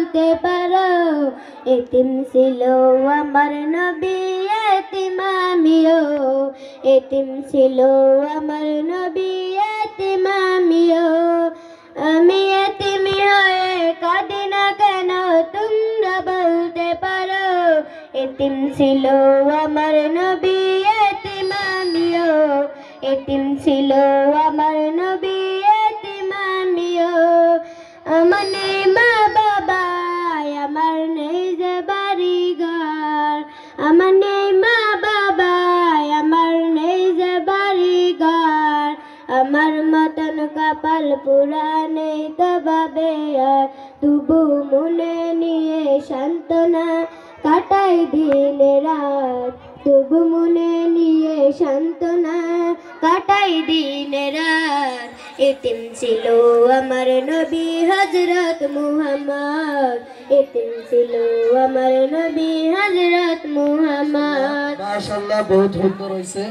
বলতে পারো এতিম ছিল আমার নবী এতিম আমিও এতিম ছিল আমার নবী এতিম আমিও আমি এতিম হয়ে কাঁদি না কেন তোমরা বলতে পারো এতিম ছিল আমার নবী এতিম আমিও এতিম ছিল আমার নবী এতিম আমিও আমার নেই মা বাবা আমার নেই যে বাড়ি ঘর আমার নেই মা বাবা আমার নেই যে বাড়ি ঘর আমার মতন কপাল পুরা নেই তো ভাবে আর তবু মনে নিয়ে সান্ত্বনা কাটাই দিন রাত তবু মনে নিয়ে সান্ত্বনা কাটাই দিন রাত এতিম ছিল আমার নবী হযরত মুহাম্মদ এতিম ছিল আমার নবী হযরত মুহাম্মদ মাশাআল্লাহ বহুত সুন্দর হইছে।